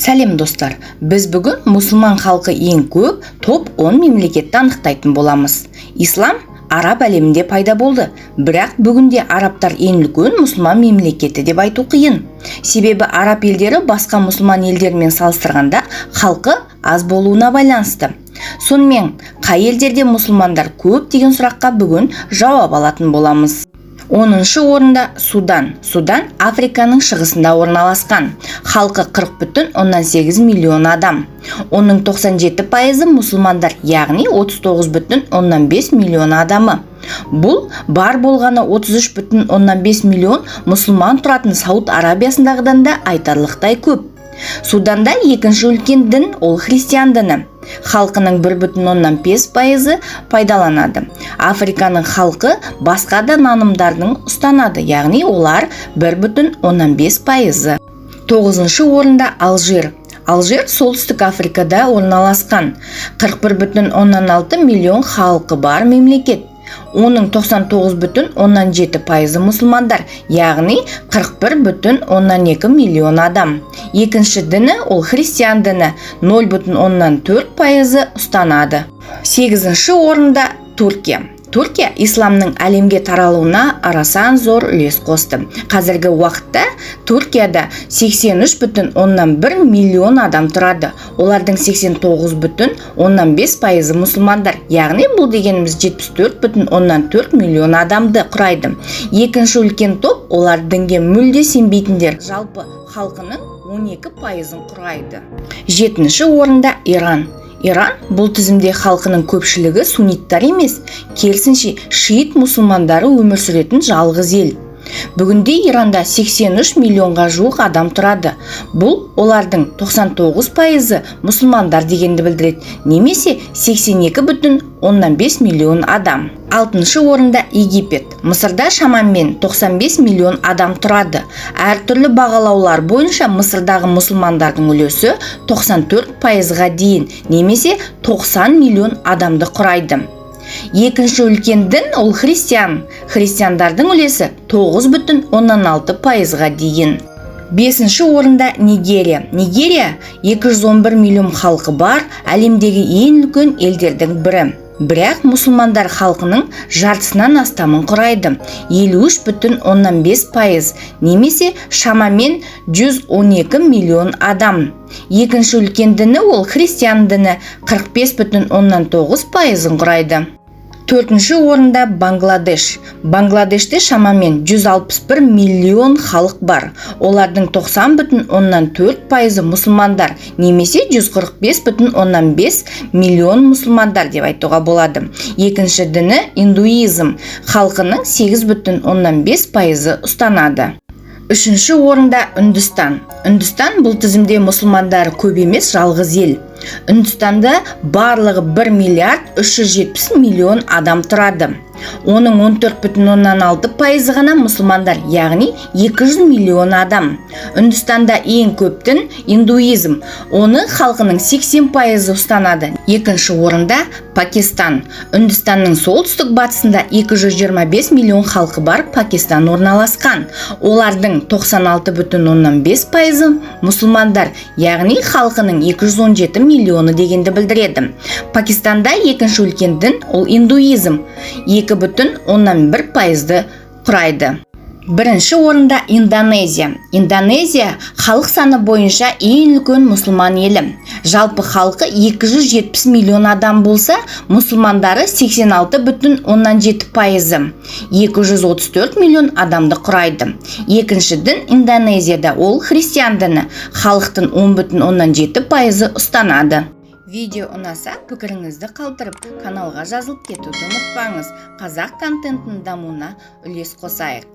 Сәлем достар, біз бүгін мұсылман халқы ең көп топ 10 мемлекетті анықтайтын боламыз. Ислам араб әлемінде пайда болды, бірақ бүгінде арабтар ең үлкен мұсылман мемлекеті деп айту қиын. Себебі араб елдері басқа мұсылман елдермен салыстырғанда халқы аз болуына байланысты. Сонымен, қай елдерде мұсылмандар көп деген сұраққа бүгін жауап алатын боламыз. 10-шы орында Судан. Судан Африканың шығысында орналасқан. Халқы 40,8 миллион адам. Оның 97% мұсылмандар, яғни 39,5 миллион адамы. Бұл бар болғаны 33,5 миллион мұсылман тұратын Сауд Арабиясындағыдан да айтарлықтай көп. Суданда екінші үлкен дін ол христиан діні. Халқының 1,5% пайдаланады. Африканың халқы басқа да нанымдардың ұстанады, яғни олар 1,5%. 9-шы орында Алжир. Алжир солтүстік Африкада орналасқан. 41,6 миллион халқы бар мемлекет. Оның 99,7% мұсылмандар, яғни 41,2 миллион адам. Екінші діні ол христиан діні, 0,4% ұстанады. 8-ші орында Түркия. Түркия исламның әлемге таралуына арасан зор үлес қосты. Қазіргі уақытта Түркияда 83,1 миллион адам тұрады. Олардың 89,5% мұсылмандар, яғни бұл дегеніміз 74,4 миллион адамды құрайды. Екінші үлкен топ олар дінге мүлде сенбейтіндер, жалпы халқының 12%-ын құрайды. 7-ші орында Иран. Иран бұл тізімде халқының көпшілігі сунниттар емес, керісінше шиит мұсылмандары өмір сүретін жалғыз ел. Бүгінде Иранда 83 миллионға жуық адам тұрады. Бұл олардың 99% мұсылмандар дегенді білдіреді, немесе 82,5 миллион адам. 6-шы орында Египет. Мысырда шамамен 95 миллион адам тұрады. Әртүрлі бағалаулар бойынша Мысырдағы мұсылмандардың үлесі 94%-ға дейін, немесе 90 миллион адамды құрайды. Екінші үлкен дін ол христиан. Христиандардың үлесі 9,6%-ға дейін. 5-ші орында Нигерия. Нигерия 211 миллион халқы бар, әлемдегі ең үлкен елдердің бірі. Бірақ мұсылмандар халқының жартысынан астамын құрайды, 53,5%, немесе шамамен 112 миллион адам. Екінші үлкен діні ол христиан діні, 45,9%-ын құрайды. 4-ші орында Бангладеш. Бангладеште шамамен 161 миллион халық бар. Олардың 90,4% мұсылмандар, немесе 145,5 миллион мұсылмандар деп айтуға болады. Екінші діні индуизм. Халқының 8,5% ұстанады. 3-ші орында Үндістан. Үндістан бұл тізімде мұсылмандары көп емес, жалғыз ел. Үндістанда барлығы 1 миллиард 370 миллион адам тұрады. Оның 14,6% ғана мұсылмандар, яғни 200 миллион адам. Үндістанда ең көп дін индуизм. Оны халқының 80% ұстанады. Екінші орында Пакистан. Үндістанның солтүстік батысында 225 миллион халқы бар Пакистан орналасқан. Олардың 96,5% мұсылмандар, яғни халқының 217 миллионы дегенді білдіреді. Пакистанда екінші үлкен дін ол индуизм, 2,1% құрайды. 1-ші орында Индонезия. Индонезия халық саны бойынша ең үлкен мұсылман елі. Жалпы халқы 270 миллион адам болса, мұсылмандары 86,7%, 234 миллион адамды құрайды. Екінші дін Индонезияда ол христиан діні, халықтың 10,7% ұстанады. Видео ұнаса, пікіріңізді қалдырып, каналға жазылып кетуді ұмытпаңыз. Қазақ контентінің дамуына үлес қосайық.